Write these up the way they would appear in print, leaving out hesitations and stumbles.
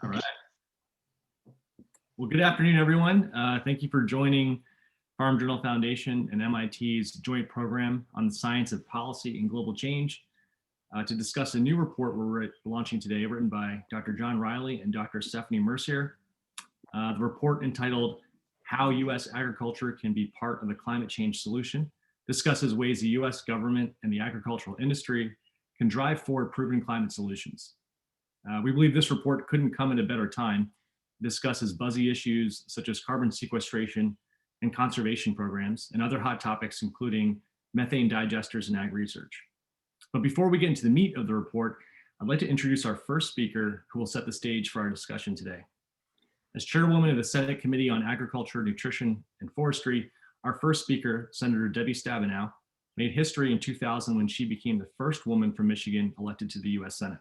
All right. Well, good afternoon, everyone. Thank you for joining Farm Journal Foundation and MIT's joint program on the science of policy and global change to discuss a new report we're launching today, written by Dr. John Riley and Dr. Stephanie Mercier. The report, entitled How U.S. Agriculture Can Be Part of the Climate Change Solution, discusses ways the U.S. government and the agricultural industry can drive forward proven climate solutions. We believe this report couldn't come at a better time. It discusses buzzy issues such as carbon sequestration and conservation programs, and other hot topics, including methane digesters and ag research. But before we get into the meat of the report, I'd like to introduce our first speaker, who will set the stage for our discussion today. As chairwoman of the Senate Committee on Agriculture, Nutrition, and Forestry, our first speaker, Senator Debbie Stabenow, made history in 2000 when she became the first woman from Michigan elected to the U.S. Senate.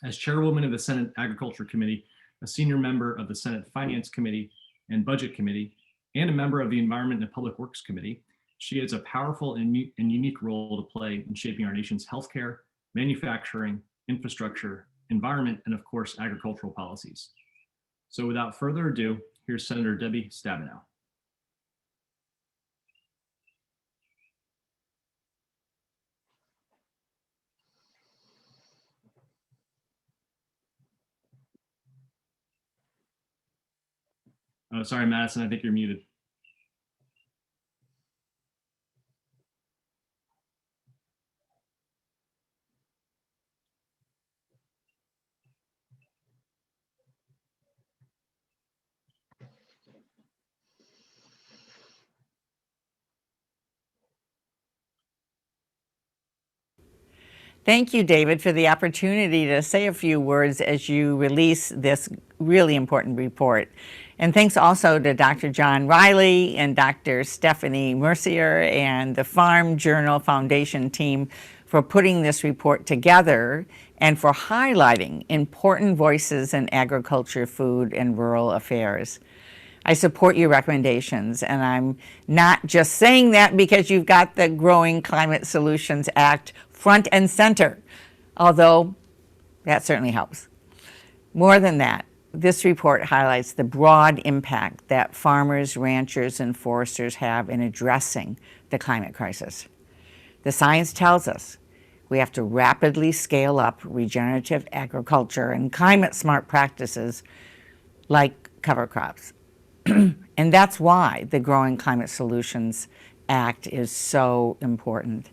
As chairwoman of the Senate Agriculture Committee, a senior member of the Senate Finance Committee and Budget Committee, and a member of the Environment and Public Works Committee, she has a powerful and unique role to play in shaping our nation's healthcare, manufacturing, infrastructure, environment, and of course, agricultural policies. So without further ado, here's Senator Debbie Stabenow. Oh, sorry, Madison, I think you're muted. Thank you, David, for the opportunity to say a few words as you release this really important report. And thanks also to Dr. John Riley and Dr. Stephanie Mercier and the Farm Journal Foundation team for putting this report together and for highlighting important voices in agriculture, food, and rural affairs. I support your recommendations, and I'm not just saying that because you've got the Growing Climate Solutions Act front and center, although that certainly helps. More than that, this report highlights the broad impact that farmers, ranchers, and foresters have in addressing the climate crisis. The science tells us we have to rapidly scale up regenerative agriculture and climate-smart practices like cover crops. And that's why the Growing Climate Solutions Act is so important.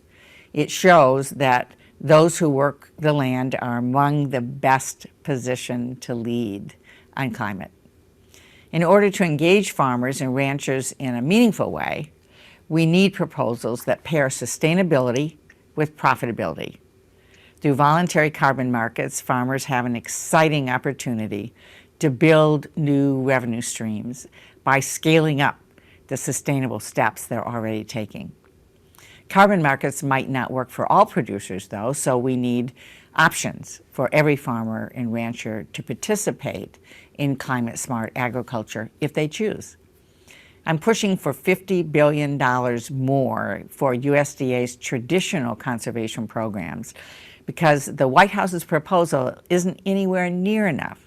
It shows that those who work the land are among the best positioned to lead on climate. In order to engage farmers and ranchers in a meaningful way, we need proposals that pair sustainability with profitability. Through voluntary carbon markets, farmers have an exciting opportunity to build new revenue streams by scaling up the sustainable steps they're already taking. Carbon markets might not work for all producers, though, so we need options for every farmer and rancher to participate in climate-smart agriculture if they choose. I'm pushing for $50 billion more for USDA's traditional conservation programs because the White House's proposal isn't anywhere near enough.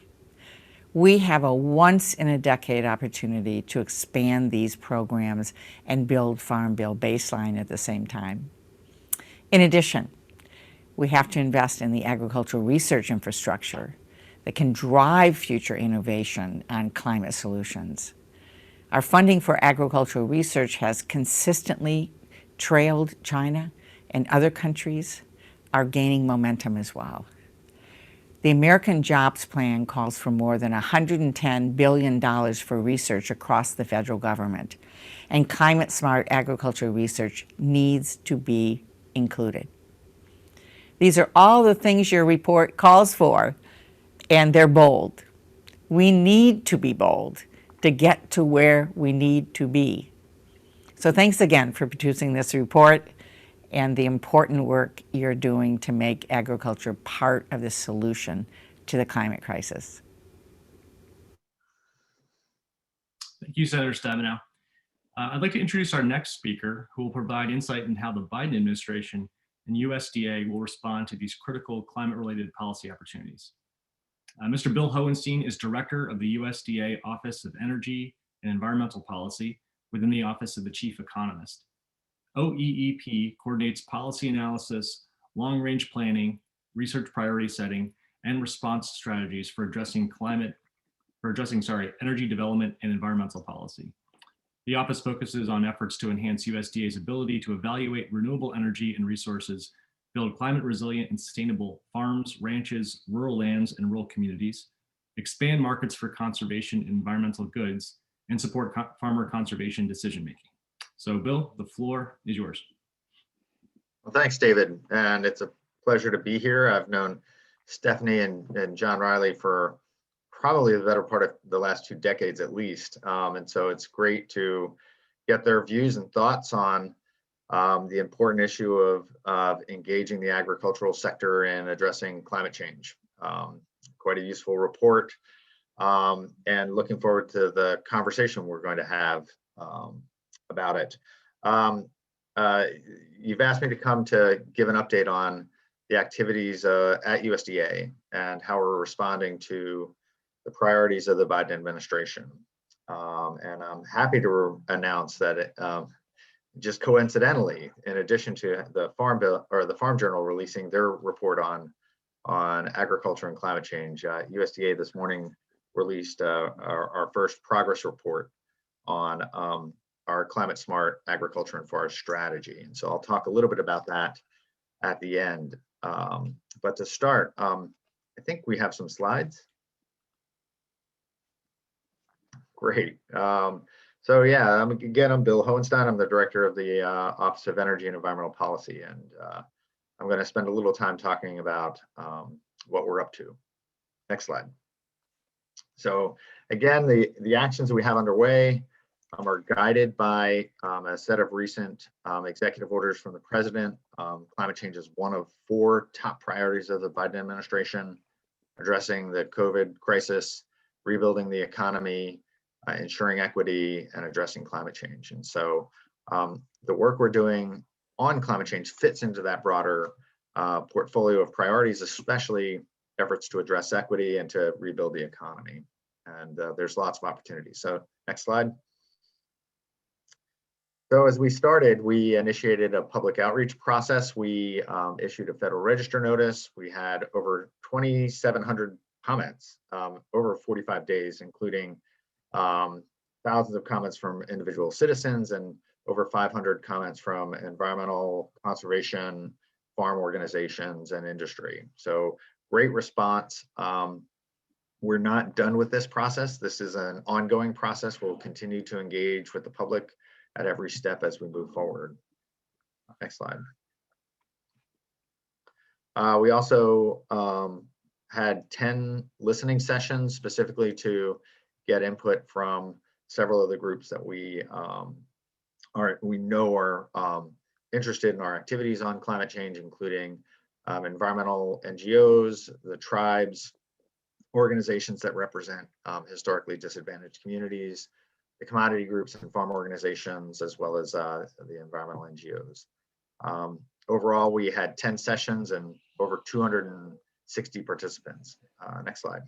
We have a once-in-a-decade opportunity to expand these programs and build Farm Bill baseline at the same time. In addition, we have to invest in the agricultural research infrastructure that can drive future innovation on climate solutions. Our funding for agricultural research has consistently trailed China, and other countries are gaining momentum as well. The American Jobs Plan calls for more than $110 billion for research across the federal government, and climate-smart agriculture research needs to be included. These are all the things your report calls for, and they're bold. We need to be bold to get to where we need to be. So thanks again for producing this report and the important work you're doing to make agriculture part of the solution to the climate crisis. Thank you, Senator Stabenow. I'd like to introduce our next speaker, who will provide insight into how the Biden administration and USDA will respond to these critical climate-related policy opportunities. Mr. Bill Hohenstein is Director of the USDA Office of Energy and Environmental Policy within the Office of the Chief Economist. OEEP coordinates policy analysis, long-range planning, research priority setting, and response strategies for addressing energy development and environmental policy. The office focuses on efforts to enhance USDA's ability to evaluate renewable energy and resources, build climate resilient and sustainable farms, ranches, rural lands, and rural communities, expand markets for conservation and environmental goods, and support farmer conservation decision-making. So Bill, the floor is yours. Well, thanks, David. And it's a pleasure to be here. I've known Stephanie and John Riley for probably the better part of the last 2 decades at least. And so it's great to get their views and thoughts on the important issue of engaging the agricultural sector in addressing climate change. Quite a useful report, and looking forward to the conversation we're going to have about it. You've asked me to come to give an update on the activities at USDA and how we're responding to the priorities of the Biden administration. And I'm happy to announce that just coincidentally, in addition to the Farm Bill or the Farm Journal releasing their report on agriculture and climate change, USDA this morning released our first progress report on our climate smart agriculture and forest strategy. And so I'll talk a little bit about that at the end. But to start, I think we have some slides. Great. So yeah, again, I'm Bill Hohenstein. I'm the Director of the Office of Energy and Environmental Policy. And I'm going to spend a little time talking about what we're up to. Next slide. So again, the actions that we have underway are guided by a set of recent executive orders from the president. Climate change is one of 4 top priorities of the Biden administration: addressing the COVID crisis, rebuilding the economy, ensuring equity, and addressing climate change. And so the work we're doing on climate change fits into that broader portfolio of priorities, especially efforts to address equity and to rebuild the economy. And there's lots of opportunities. So next slide. So as we started, we initiated a public outreach process. We issued a Federal Register notice. We had over 2,700 comments over 45 days, including thousands of comments from individual citizens and over 500 comments from environmental, conservation, farm organizations, and industry. So great response. We're not done with this process. This is an ongoing process. We'll continue to engage with the public at every step as we move forward. Next slide. We also had 10 listening sessions specifically to get input from several of the groups that we know are interested in our activities on climate change, including environmental NGOs, the tribes, organizations that represent historically disadvantaged communities, the commodity groups and farm organizations, as well as the environmental NGOs. Overall, we had 10 sessions and over 260 participants. Next slide.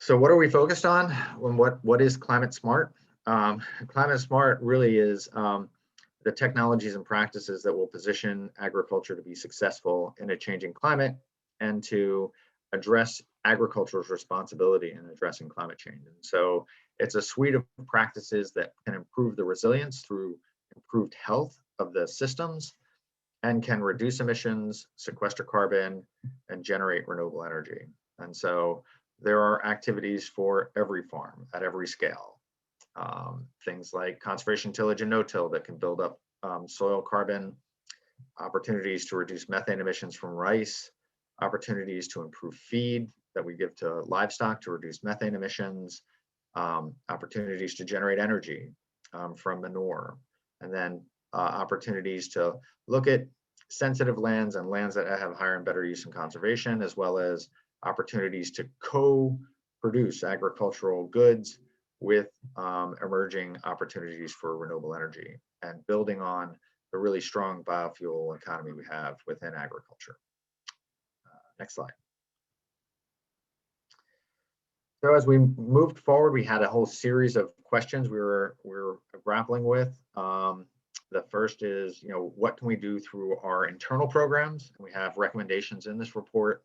So what are we focused on? What is Climate Smart? Climate Smart really is the technologies and practices that will position agriculture to be successful in a changing climate and to address agriculture's responsibility in addressing climate change. And so it's a suite of practices that can improve the resilience through improved health of the systems and can reduce emissions, sequester carbon, and generate renewable energy. And so there are activities for every farm at every scale. Things like conservation tillage and no-till that can build up soil carbon, opportunities to reduce methane emissions from rice, opportunities to improve feed that we give to livestock to reduce methane emissions, opportunities to generate energy from manure, and then opportunities to look at sensitive lands and lands that have higher and better use and conservation, as well as opportunities to co-produce agricultural goods with emerging opportunities for renewable energy and building on the really strong biofuel economy we have within agriculture. Next slide. So as we moved forward, we had a whole series of questions we were grappling with. The first is, what can we do through our internal programs? We have recommendations in this report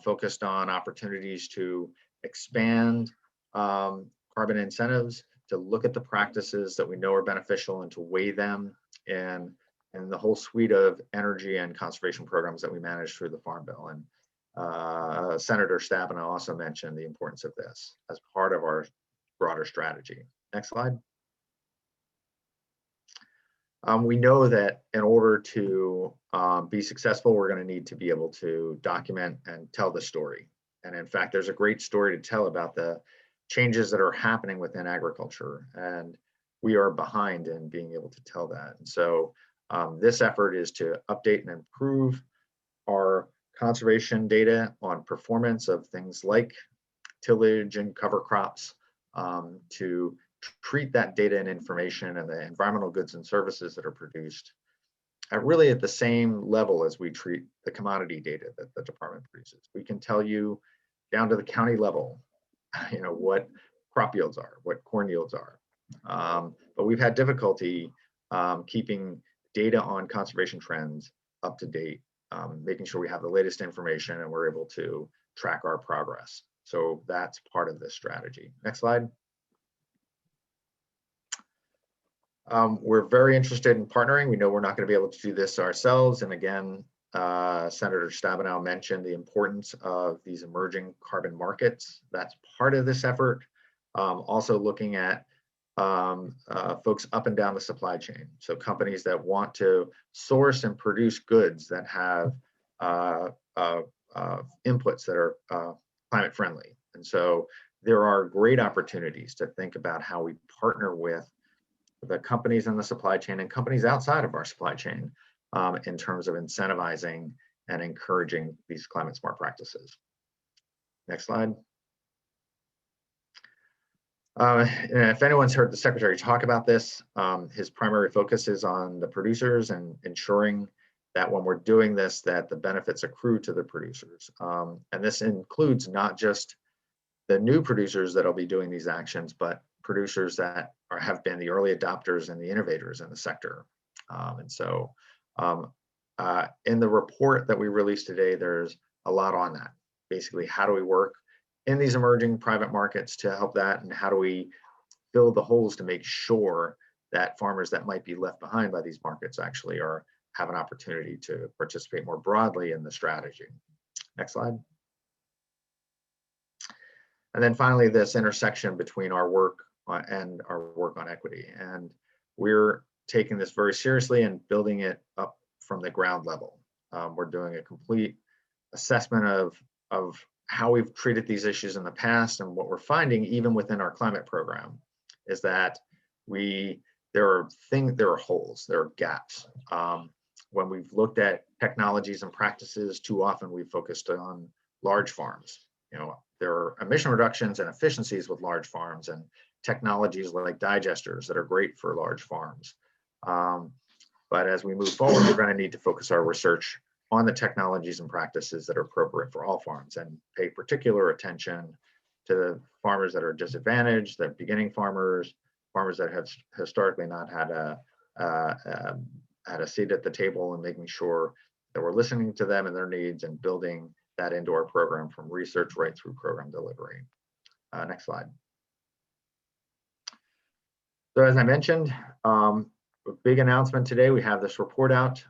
focused on opportunities to expand carbon incentives, to look at the practices that we know are beneficial and to weigh them in the whole suite of energy and conservation programs that we manage through the Farm Bill. And Senator Stabenow also mentioned the importance of this as part of our broader strategy. Next slide. We know that in order to be successful, we're going to need to be able to document and tell the story. And in fact, there's a great story to tell about the changes that are happening within agriculture. And we are behind in being able to tell that. And so this effort is to update and improve our conservation data on performance of things like tillage and cover crops, to treat that data and information and the environmental goods and services that are produced really at the same level as we treat the commodity data that the department produces. We can tell you down to the county level, what crop yields are, what corn yields are. But we've had difficulty keeping data on conservation trends up to date, making sure we have the latest information and we're able to track our progress. So that's part of this strategy. Next slide. We're very interested in partnering. We know we're not going to be able to do this ourselves. And again, Senator Stabenow mentioned the importance of these emerging carbon markets. That's part of this effort. Also looking at folks up and down the supply chain. So companies that want to source and produce goods that have inputs that are climate friendly. And so there are great opportunities to think about how we partner with the companies in the supply chain and companies outside of our supply chain in terms of incentivizing and encouraging these climate smart practices. Next slide. If anyone's heard the Secretary talk about this, his primary focus is on the producers and ensuring that when we're doing this, that the benefits accrue to the producers. And this includes not just the new producers that'll be doing these actions, but producers that have been the early adopters and the innovators in the sector. And so in the report that we released today, there's a lot on that. Basically, how do we work in these emerging private markets to help that, and how do we fill the holes to make sure that farmers that might be left behind by these markets actually have an opportunity to participate more broadly in the strategy. Next slide. And then finally, this intersection between our work and our work on equity. And we're taking this very seriously and building it up from the ground level. We're doing a complete assessment of how we've treated these issues in the past, and what we're finding even within our climate program is that there are holes, there are gaps. When we've looked at technologies and practices, too often we've focused on large farms. There are emission reductions and efficiencies with large farms and technologies like digesters that are great for large farms. But as we move forward, we're going to need to focus our research on the technologies and practices that are appropriate for all farms, and pay particular attention to the farmers that are disadvantaged, the beginning farmers that have historically not had a seat at the table, and making sure that we're listening to them and their needs and building that into our program from research right through program delivery. Next slide. So as I mentioned, a big announcement today. We have this report out.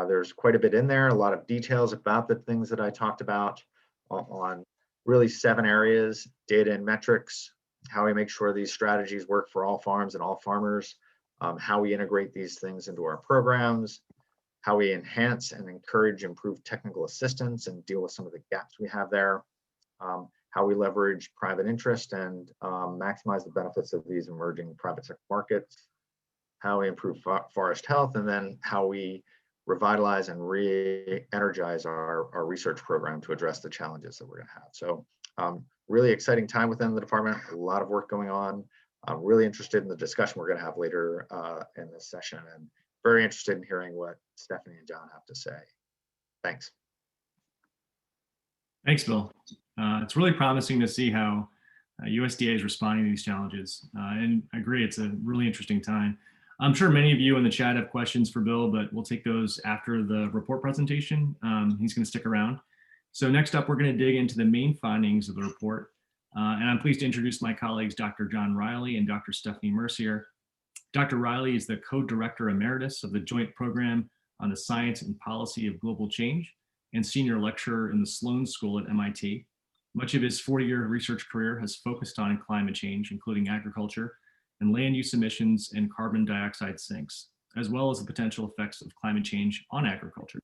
There's quite a bit in there, a lot of details about the things that I talked about on really 7 areas: data and metrics, how we make sure these strategies work for all farms and all farmers, how we integrate these things into our programs, how we enhance and encourage improved technical assistance and deal with some of the gaps we have there, how we leverage private interest and maximize the benefits of these emerging private sector markets, how we improve forest health, and then how we revitalize and re-energize our research program to address the challenges that we're going to have. So really exciting time within the department, a lot of work going on. I'm really interested in the discussion we're going to have later in this session, and very interested in hearing what Stephanie and John have to say. Thanks. Thanks, Bill. It's really promising to see how USDA is responding to these challenges. And I agree, it's a really interesting time. I'm sure many of you in the chat have questions for Bill, but we'll take those after the report presentation. He's going to stick around. So next up, we're going to dig into the main findings of the report. And I'm pleased to introduce my colleagues, Dr. John Riley and Dr. Stephanie Mercier. Dr. Riley is the co-director emeritus of the Joint Program on the Science and Policy of Global Change and senior lecturer in the Sloan School at MIT. Much of his 40-year research career has focused on climate change, including agriculture and land use emissions and carbon dioxide sinks, as well as the potential effects of climate change on agriculture.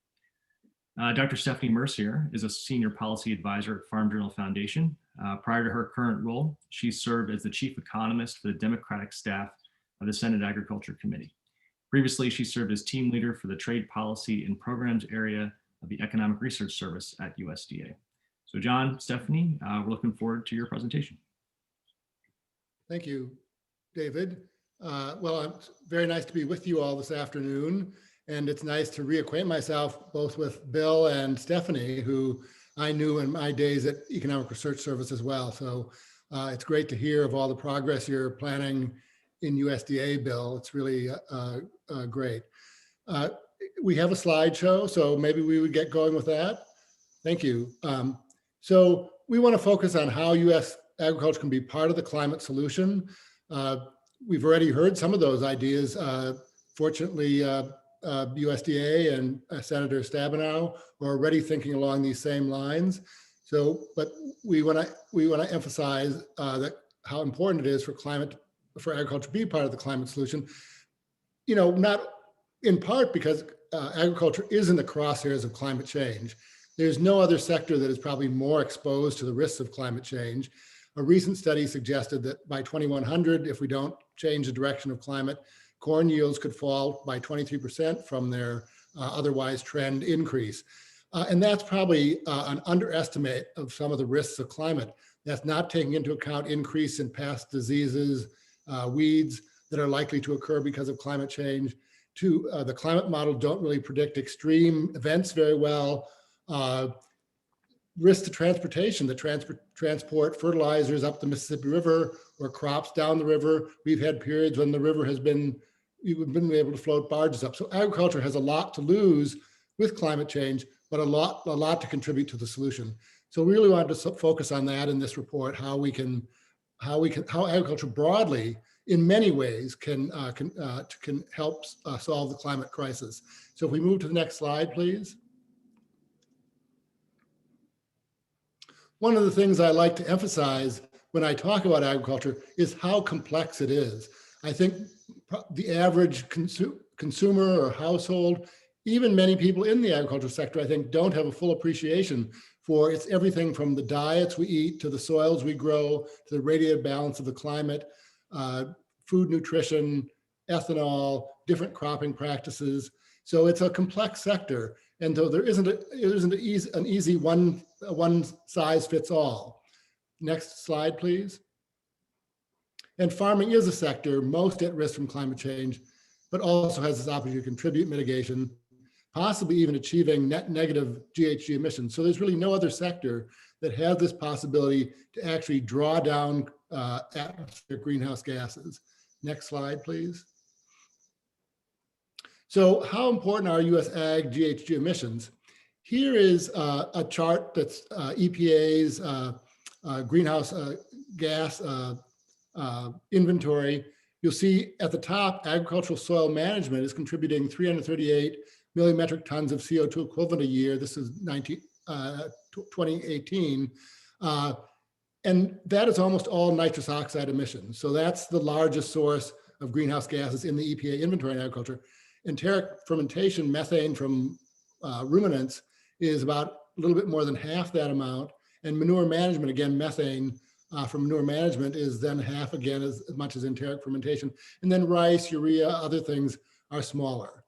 Dr. Stephanie Mercier is a senior policy advisor at Farm Journal Foundation. Prior to her current role, she served as the chief economist for the Democratic staff of the Senate Agriculture Committee. Previously, she served as team leader for the trade policy and programs area of the Economic Research Service at USDA. So John, Stephanie, we're looking forward to your presentation. Thank you, David. Well, it's very nice to be with you all this afternoon. And it's nice to reacquaint myself both with Bill and Stephanie, who I knew in my days at Economic Research Service as well. So it's great to hear of all the progress you're planning in USDA, Bill. It's really great. We have a slideshow, so maybe we would get going with that. Thank you. So we want to focus on how U.S. agriculture can be part of the climate solution. We've already heard some of those ideas. Fortunately, USDA and Senator Stabenow are already thinking along these same lines. So, but we want to emphasize that how important it is for agriculture to be part of the climate solution. You know, not in part because agriculture is in the crosshairs of climate change. There's no other sector that is probably more exposed to the risks of climate change. A recent study suggested that by 2100, if we don't change the direction of climate, corn yields could fall by 23% from their otherwise trend increase. And that's probably an underestimate of some of the risks of climate. That's not taking into account increase in pest diseases, weeds that are likely to occur because of climate change. The climate model don't really predict extreme events very well. Risk to transportation, that transport fertilizers up the Mississippi River or crops down the river. We've had periods when the river has been able to float barges up. So agriculture has a lot to lose with climate change, but a lot to contribute to the solution. So we really wanted to focus on that in this report, how agriculture broadly, in many ways, can help solve the climate crisis. So if we move to the next slide, please. One of the things I like to emphasize when I talk about agriculture is how complex it is. I think the average consumer or household, even many people in the agriculture sector, I think don't have a full appreciation for it's everything from the diets we eat to the soils we grow, to the radiative balance of the climate, food nutrition, ethanol, different cropping practices. So it's a complex sector. And so there isn't an easy one size fits all. Next slide, please. And farming is a sector most at risk from climate change, but also has this opportunity to contribute mitigation, possibly even achieving net negative GHG emissions. So there's really no other sector that has this possibility to actually draw down atmospheric greenhouse gases. Next slide, please. So how important are U.S. ag GHG emissions? Here is a chart that's EPA's greenhouse gas inventory. You'll see at the top, agricultural soil management is contributing 338 million metric tons of CO2 equivalent a year. This is 2018. And that is almost all nitrous oxide emissions. So that's the largest source of greenhouse gases in the EPA inventory in agriculture. Enteric fermentation, methane from ruminants, is about a little bit more than half that amount. And manure management, again, methane from manure management is then half again as much as enteric fermentation. And then rice, urea, other things are smaller.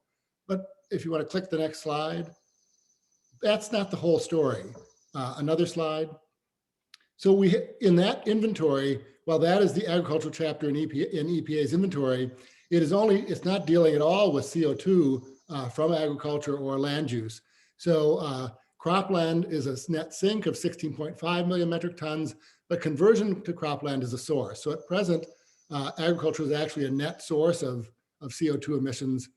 But if you want to click the next slide, that's not the whole story. Another slide. So we, in that inventory, while that is the agricultural chapter in EPA's inventory, it's not dealing at all with CO2 from agriculture or land use. So Cropland is a net sink of 16.5 million metric tons, but conversion to cropland is a source. So at present, agriculture is actually a net source of CO2 emissions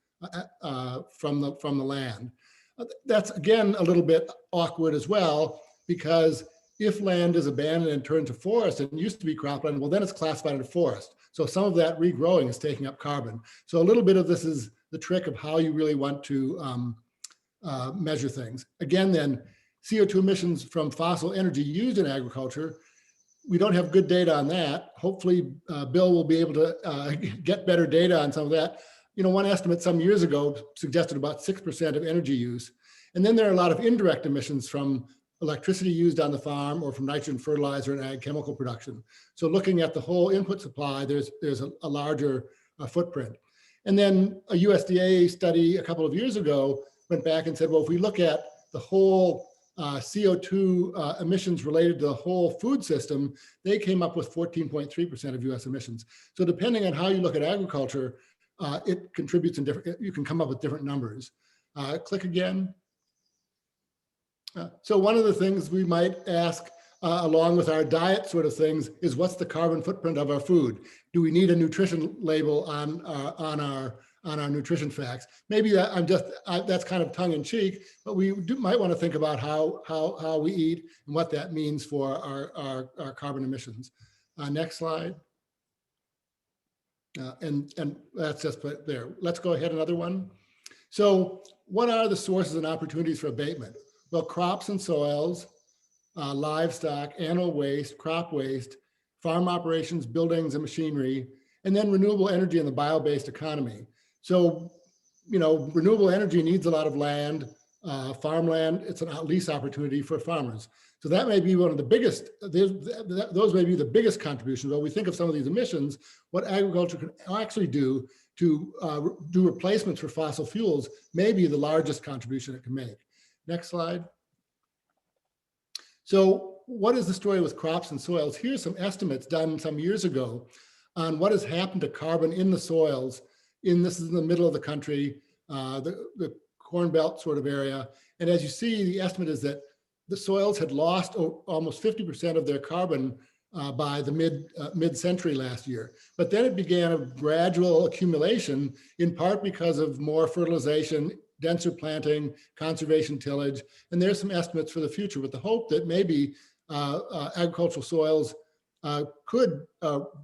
from the land. That's again a little bit awkward as well, because if land is abandoned and turned to forest and used to be cropland, well, then it's classified as forest. So some of that regrowing is taking up carbon. So a little bit of this is the trick of how you really want to measure things. Again, then CO2 emissions from fossil energy used in agriculture, we don't have good data on that. Hopefully, Bill will be able to get better data on some of that. You know, one estimate some years ago suggested about 6% of energy use. And then there are a lot of indirect emissions from electricity used on the farm or from nitrogen fertilizer and ag chemical production. So looking at the whole input supply, there's a larger footprint. And then a USDA study a couple of years ago went back and said, well, if we look at the whole CO2 emissions related to the whole food system, they came up with 14.3% of US emissions. So depending on how you look at agriculture, it contributes in different, you can come up with different numbers. Click again. So one of the things we might ask along with our diet sort of things is, what's the carbon footprint of our food? Do we need a nutrition label on our nutrition facts? Maybe that's kind of tongue in cheek, but we might want to think about how we eat and what that means for our carbon emissions. Next slide. And that's just put there. Let's go ahead, another one. So what are the sources and opportunities for abatement? Well, crops and soils, livestock, animal waste, crop waste, farm operations, buildings and machinery, and then renewable energy and the bio-based economy. So, you know, renewable energy needs a lot of land, farmland. It's a lease opportunity for farmers. So that may be one of the biggest, those may be the biggest contributions. When we think of some of these emissions, what agriculture can actually do to do replacements for fossil fuels may be the largest contribution it can make. Next slide. So what is the story with crops and soils? Here's some estimates done some years ago on what has happened to carbon in the soils. This is in the middle of the country, the Corn Belt sort of area. And as you see, the estimate is that the soils had lost almost 50% of their carbon by the mid-century last year. But then it began a gradual accumulation, in part because of more fertilization, denser planting, conservation tillage, and there's some estimates for the future with the hope that maybe agricultural soils could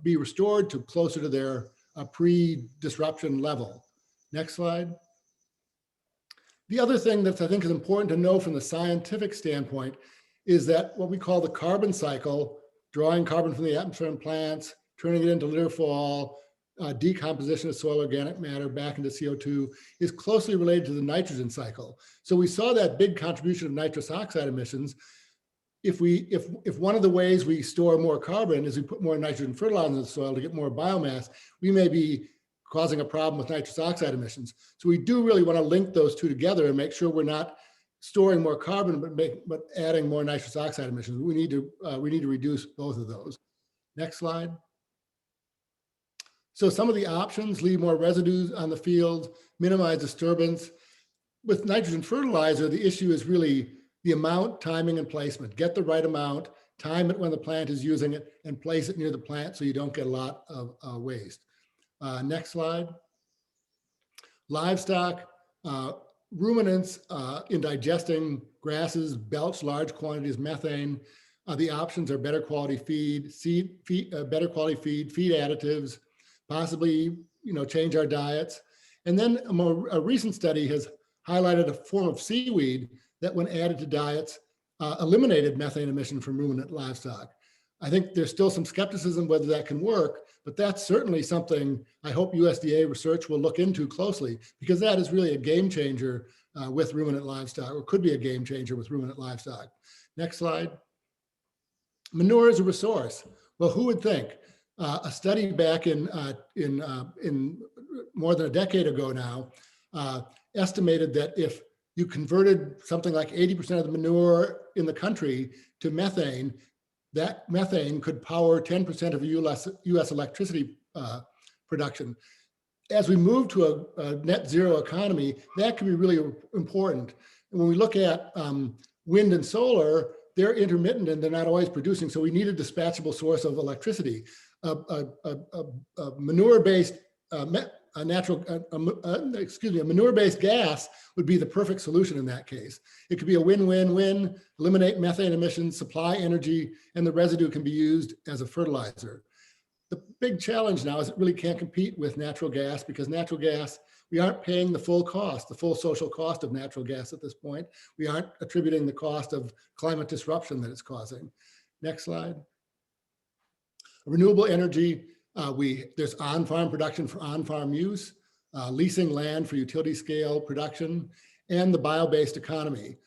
be restored to closer to their pre-disruption level. Next slide. The other thing that I think is important to know from the scientific standpoint is that what we call the carbon cycle, drawing carbon from the atmosphere and plants, turning it into litter fall, decomposition of soil organic matter back into CO2, is closely related to the nitrogen cycle. So we saw that big contribution of nitrous oxide emissions. If one of the ways we store more carbon is we put more nitrogen fertilizer in the soil to get more biomass, we may be causing a problem with nitrous oxide emissions. So we do really want to link those two together and make sure we're not storing more carbon but adding more nitrous oxide emissions. We need to reduce both of those. Next slide. So some of the options: leave more residues on the field, minimize disturbance. With nitrogen fertilizer, the issue is really the amount, timing, and placement. Get the right amount, time it when the plant is using it, and place it near the plant so you don't get a lot of waste. Next slide. Livestock, ruminants in digesting grasses belch large quantities of methane. The options are better quality feed, feed additives, possibly, you know, change our diets. And then a recent study has highlighted a form of seaweed that, when added to diets, eliminated methane emission from ruminant livestock. I think there's still some skepticism whether that can work, but that's certainly something I hope USDA research will look into closely, because that is really a game changer with ruminant livestock, or could be a game changer with ruminant livestock. Next slide. Manure is a resource. Well, who would think? A study back in more than a decade ago now estimated that if you converted something like 80% of the manure in the country to methane, that methane could power 10% of US electricity production. As we move to a net zero economy, that can be really important. And when we look at wind and solar, they're intermittent and they're not always producing. So we need a dispatchable source of electricity. A manure-based a manure-based gas would be the perfect solution in that case. It could be a win-win-win, eliminate methane emissions, supply energy, and the residue can be used as a fertilizer. The big challenge now is it really can't compete with natural gas, because natural gas, we aren't paying the full cost, the full social cost of natural gas at this point. We aren't attributing the cost of climate disruption that it's causing. Next slide. Renewable energy, there's on-farm production for on-farm use, leasing land for utility scale production, and the bio-based economy.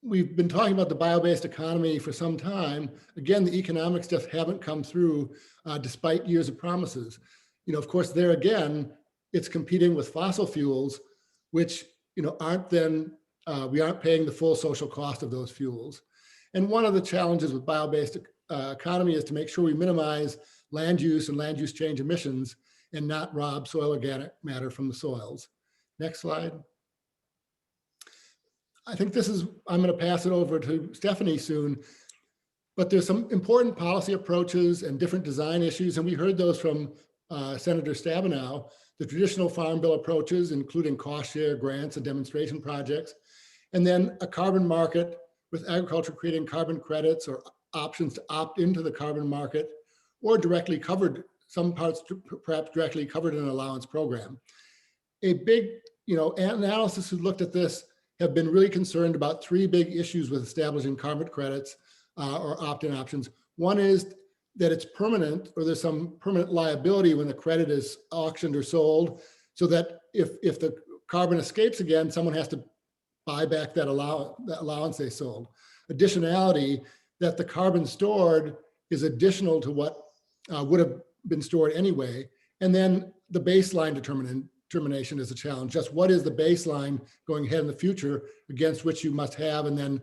We've been talking about the bio-based economy for some time. Again, the economics just haven't come through despite years of promises. Of course, there again, it's competing with fossil fuels, which aren't then, we aren't paying the full social cost of those fuels. And one of the challenges with bio-based economy is to make sure we minimize land use and land use change emissions and not rob soil organic matter from the soils. Next slide. I think I'm going to pass it over to Stephanie soon, but there's some important policy approaches and different design issues, and we heard those from Senator Stabenow. The traditional Farm Bill approaches, including cost share grants and demonstration projects, and then a carbon market with agriculture creating carbon credits or options to opt into the carbon market, or directly covered, some parts perhaps directly covered in an allowance program. A big analysis who looked at this have been really concerned about three big issues with establishing carbon credits or opt-in options. One is that it's permanent, or there's some permanent liability when the credit is auctioned or sold, so that if the carbon escapes again, someone has to buy back that allowance they sold. Additionality, that the carbon stored is additional to what would have been stored anyway. And then the baseline determination is a challenge. Just what is the baseline going ahead in the future against which you must have, and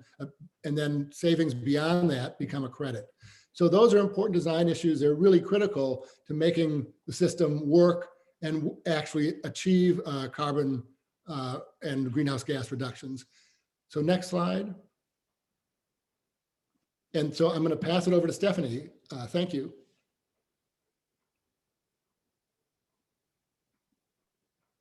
then savings beyond that become a credit. So those are important design issues. They're really critical to making the system work and actually achieve carbon and greenhouse gas reductions. So next slide. And so I'm going to pass it over to Stephanie. Thank you.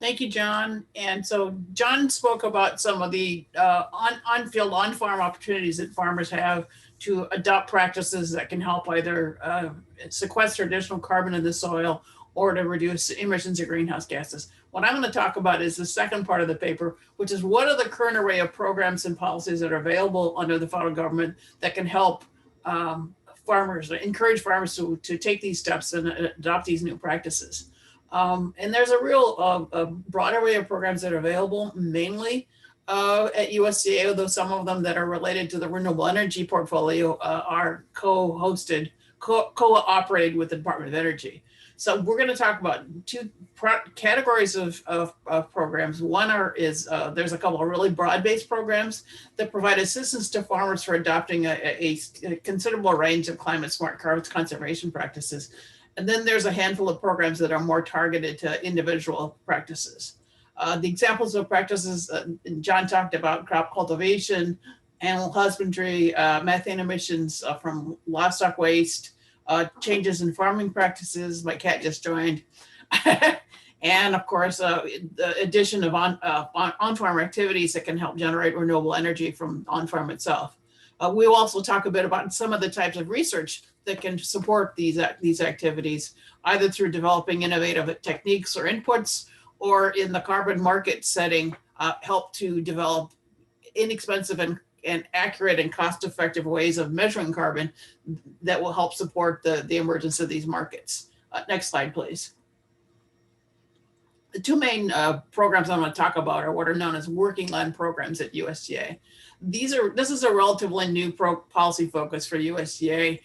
Thank you, John. And so John spoke about some of the on-field, on-farm opportunities that farmers have to adopt practices that can help either sequester additional carbon in the soil or to reduce emissions of greenhouse gases. What I'm going to talk about is the second part of the paper, which is what are the current array of programs and policies that are available under the federal government that can help farmers, encourage farmers to take these steps and adopt these new practices. And there's a real broad array of programs that are available, mainly at USDA, although some of them that are related to the renewable energy portfolio are co-hosted, co-operated with the Department of Energy. So we're going to talk about two categories of programs. One is there's a couple of really broad-based programs that provide assistance to farmers for adopting a considerable range of climate-smart carbon conservation practices. And then there's a handful of programs that are more targeted to individual practices. The examples of practices John talked about: crop cultivation, animal husbandry, methane emissions from livestock waste, changes in farming practices. My cat just joined. And of course, the addition of on-farm activities that can help generate renewable energy from on-farm itself. We'll also talk a bit about some of the types of research that can support these activities, either through developing innovative techniques or inputs, or in the carbon market setting, help to develop inexpensive and accurate and cost-effective ways of measuring carbon that will help support the emergence of these markets. Next slide, please. The two main programs I'm going to talk about are what are known as working land programs at USDA. This is a relatively new policy focus for USDA.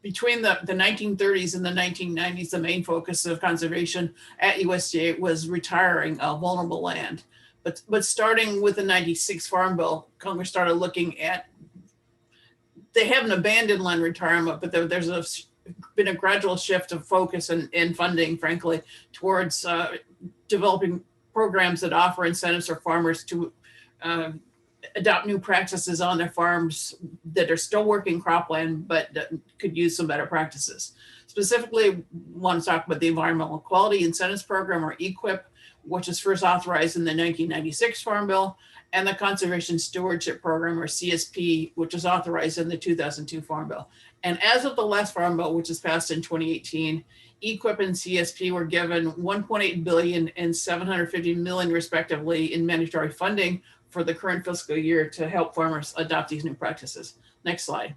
Between the 1930s and the 1990s, the main focus of conservation at USDA was retiring vulnerable land. But starting with the 96 Farm Bill, Congress started looking at, they haven't abandoned land retirement, but there's been a gradual shift of focus and funding, frankly, towards developing programs that offer incentives for farmers to adopt new practices on their farms that are still working cropland, but could use some better practices. Specifically, want to talk about the Environmental Quality Incentives Program, or EQIP, which was first authorized in the 1996 Farm Bill, and the Conservation Stewardship Program, or CSP, which was authorized in the 2002 Farm Bill. And as of the last Farm Bill, which was passed in 2018, EQIP and CSP were given $1.8 billion and $750 million respectively in mandatory funding for the current fiscal year to help farmers adopt these new practices. Next slide.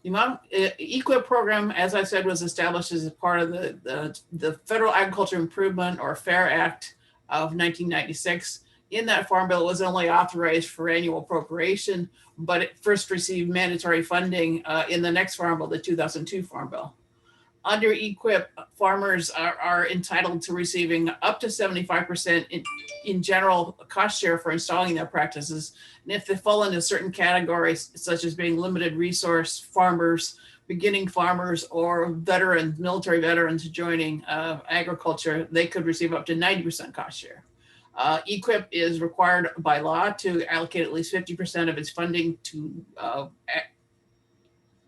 The EQIP program, as I said, was established as a part of the Federal Agriculture Improvement, or FAIR Act of 1996. In that Farm Bill, it was only authorized for annual appropriation, but it first received mandatory funding in the next Farm Bill, the 2002 Farm Bill. Under EQIP, farmers are entitled to receiving up to 75% in general cost share for installing their practices. And if they fall into certain categories, such as being limited resource farmers, beginning farmers, or veterans, military veterans joining agriculture, they could receive up to 90% cost share. EQIP is required by law to allocate at least 50% of its funding to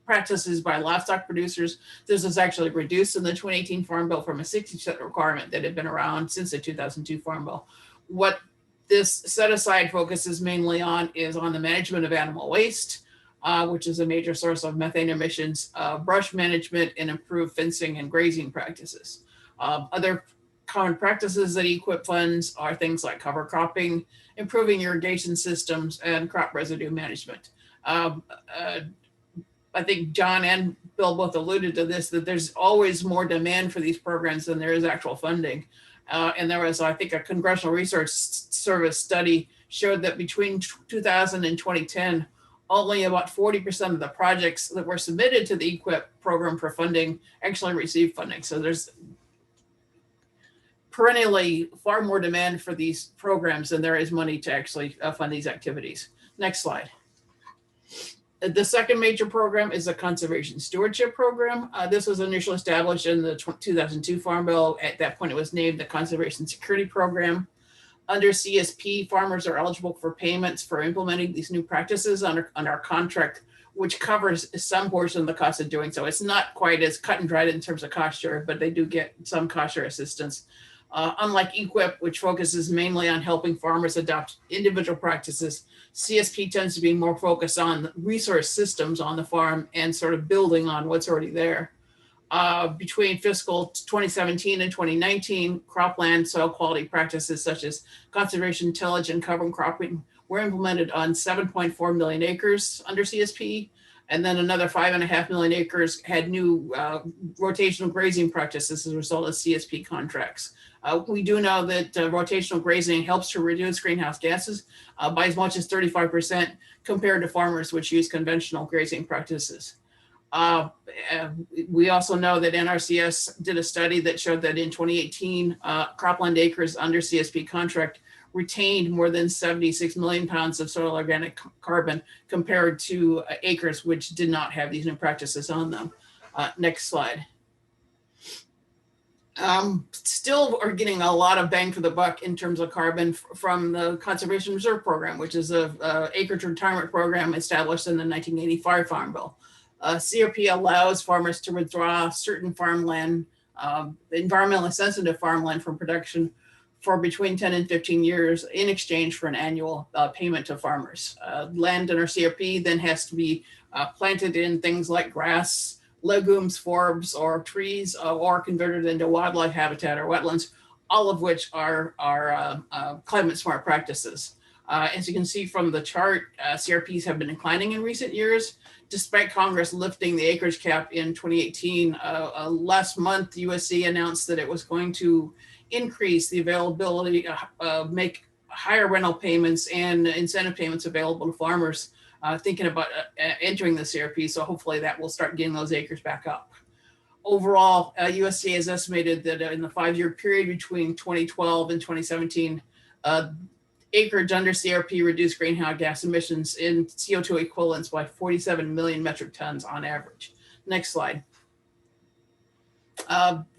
practices by livestock producers. This was actually reduced in the 2018 Farm Bill from a 60% requirement that had been around since the 2002 Farm Bill. What this set aside focuses mainly on is on the management of animal waste, which is a major source of methane emissions, brush management, and improved fencing and grazing practices. Other common practices that EQIP funds are things like cover cropping, improving irrigation systems, and crop residue management. I think John and Bill both alluded to this, that there's always more demand for these programs than there is actual funding. And there was, I think, a Congressional Research Service study showed that between 2000 and 2010, only about 40% of the projects that were submitted to the EQIP program for funding actually received funding. So there's perennially far more demand for these programs than there is money to actually fund these activities. Next slide. The second major program is the Conservation Stewardship Program. This was initially established in the 2002 Farm Bill. At that point, it was named the Conservation Security Program. Under CSP, farmers are eligible for payments for implementing these new practices under our contract, which covers some portion of the cost of doing so. It's not quite as cut and dried in terms of cost share, but they do get some cost share assistance. Unlike EQIP, which focuses mainly on helping farmers adopt individual practices, CSP tends to be more focused on resource systems on the farm and sort of building on what's already there. Between fiscal 2017 and 2019, cropland soil quality practices such as conservation tillage and cover cropping were implemented on 7.4 million acres under CSP. And then another 5.5 million acres had new rotational grazing practices as a result of CSP contracts. We do know that rotational grazing helps to reduce greenhouse gases by as much as 35% compared to farmers which use conventional grazing practices. We also know that NRCS did a study that showed that in 2018, cropland acres under CSP contract retained more than 76 million pounds of soil organic carbon compared to acres which did not have these new practices on them. Next slide. Still are getting a lot of bang for the buck in terms of carbon from the Conservation Reserve Program, which is a acreage retirement program established in the 1985 Farm Bill. CRP allows farmers to withdraw certain farmland, environmentally sensitive farmland from production for between 10 and 15 years in exchange for an annual payment to farmers. Land under CRP then has to be planted in things like grass, legumes, forbs, or trees, or converted into wildlife habitat or wetlands, all of which are climate smart practices. As you can see from the chart, CRPs have been declining in recent years, despite Congress lifting the acreage cap in 2018. Last month, USC announced that it was going to increase the availability, make higher rental payments and incentive payments available to farmers thinking about entering the CRP. So hopefully that will start getting those acres back up. Overall, USDA has estimated that in the 5-year period between 2012 and 2017, acreage under CRP reduced greenhouse gas emissions in CO2 equivalents by 47 million metric tons on average. Next slide.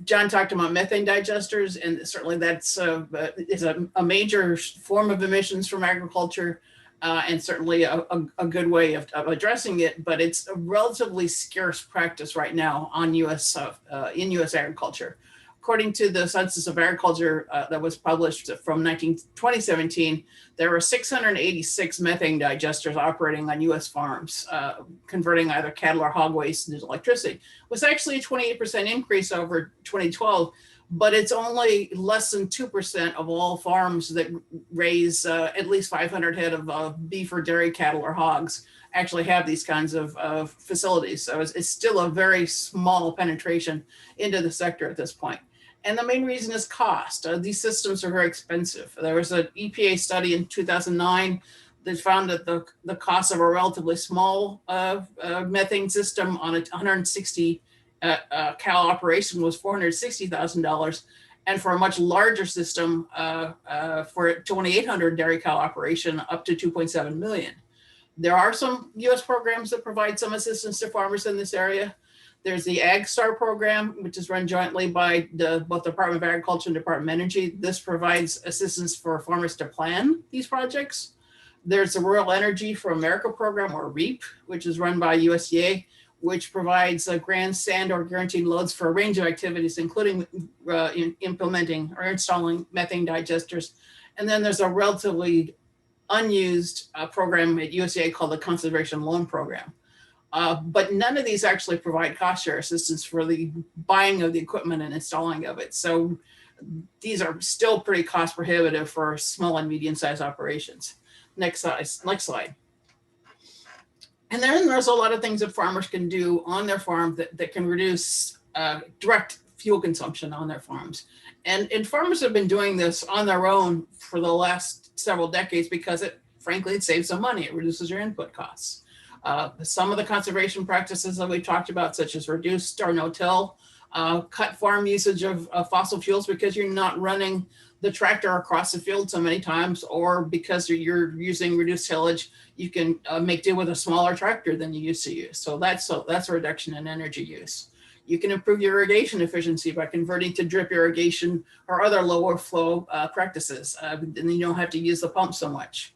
John talked about methane digesters, and certainly that's is a major form of emissions from agriculture, and certainly a good way of addressing it. But it's a relatively scarce practice right now on in U.S. agriculture. According to the Census of Agriculture that was published from 2017, there were 686 methane digesters operating on U.S. farms, converting either cattle or hog waste into electricity. It was actually a 28% increase over 2012, but it's only less than 2% of all farms that raise at least 500 head of beef or dairy cattle or hogs actually have these kinds of facilities. So it's still a very small penetration into the sector at this point. And the main reason is cost. These systems are very expensive. There was an EPA study in 2009 that found that the cost of a relatively small methane system on a 160 cow operation was $460,000. And for a much larger system, for a 2,800 dairy cow operation, up to 2.7 million. There are some US programs that provide some assistance to farmers in this area. There's the AgStar program, which is run jointly by both the Department of Agriculture and Department of Energy. This provides assistance for farmers to plan these projects. There's the Rural Energy for America program, or REAP, which is run by USDA, which provides grants and or guaranteed loads for a range of activities, including implementing or installing methane digesters. And then there's a relatively unused program at USDA called the Conservation Loan Program. But none of these actually provide cost share assistance for the buying of the equipment and installing of it. So these are still pretty cost prohibitive for small and medium-sized operations. Next slide. And then there's a lot of things that farmers can do on their farm that can reduce direct fuel consumption on their farms. And farmers have been doing this on their own for the last several decades because frankly, it saves them money. It reduces your input costs. Some of the conservation practices that we talked about, such as reduced or no-till, cut farm usage of fossil fuels because you're not running the tractor across the field so many times, or because you're using reduced tillage, you can make do with a smaller tractor than you used to use. So that's a reduction in energy use. You can improve your irrigation efficiency by converting to drip irrigation or other lower flow practices. And you don't have to use the pump so much.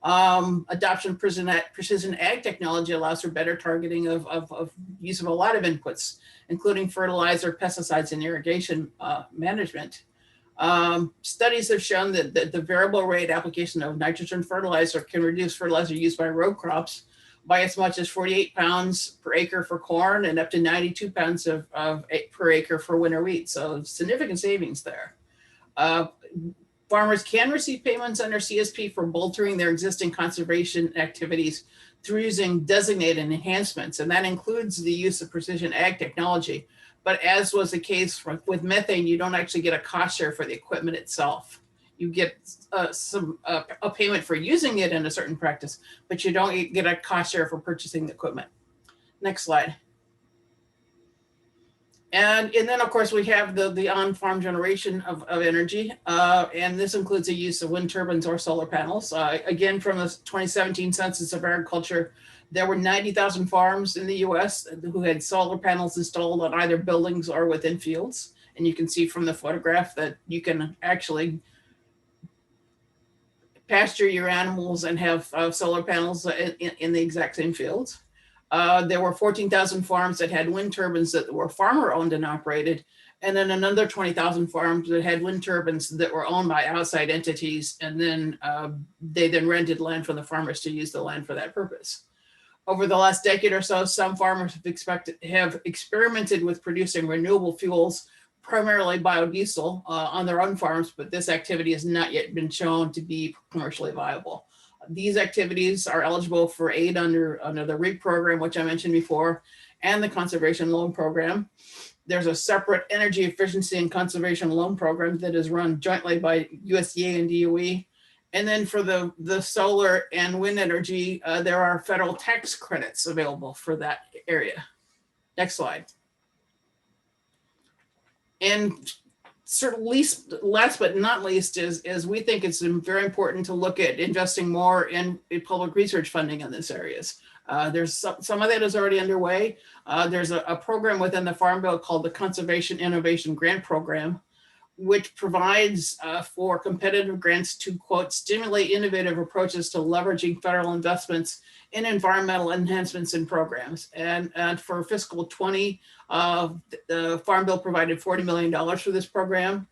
Adoption of precision ag technology allows for better targeting of use of a lot of inputs, including fertilizer, pesticides, and irrigation management. Studies have shown that the variable rate application of nitrogen fertilizer can reduce fertilizer used by row crops by as much as 48 pounds per acre for corn and up to 92 pounds per acre for winter wheat. So significant savings there. Farmers can receive payments under CSP for bolstering their existing conservation activities through using designated enhancements, and that includes the use of precision ag technology. But as was the case with methane, you don't actually get a cost share for the equipment itself. You get a payment for using it in a certain practice, but you don't get a cost share for purchasing the equipment. Next slide. And then, of course, we have the on-farm generation of energy, and this includes the use of wind turbines or solar panels. Again, from the 2017 Census of Agriculture, there were 90,000 farms in the US who had solar panels installed on either buildings or within fields. And you can see from the photograph that you can actually pasture your animals and have solar panels in the exact same fields. There were 14,000 farms that had wind turbines that were farmer owned and operated, and then another 20,000 farms that had wind turbines that were owned by outside entities, and then they then rented land from the farmers to use the land for that purpose. Over the last decade or so, some farmers have experimented with producing renewable fuels, primarily biodiesel, on their own farms, but this activity has not yet been shown to be commercially viable. These activities are eligible for aid under the REAP program, which I mentioned before, and the Conservation Loan Program. There's a separate energy efficiency and conservation loan program that is run jointly by USDA and DOE. And then for the solar and wind energy, there are federal tax credits available for that area. Next slide. And sort of last but not least is we think it's very important to look at investing more in public research funding in these areas. There's some of that is already underway. There's a program within the Farm Bill called the Conservation Innovation Grant Program, which provides for competitive grants to, quote, stimulate innovative approaches to leveraging federal investments in environmental enhancements and programs. And for fiscal 20, the Farm Bill provided $40 million for this program.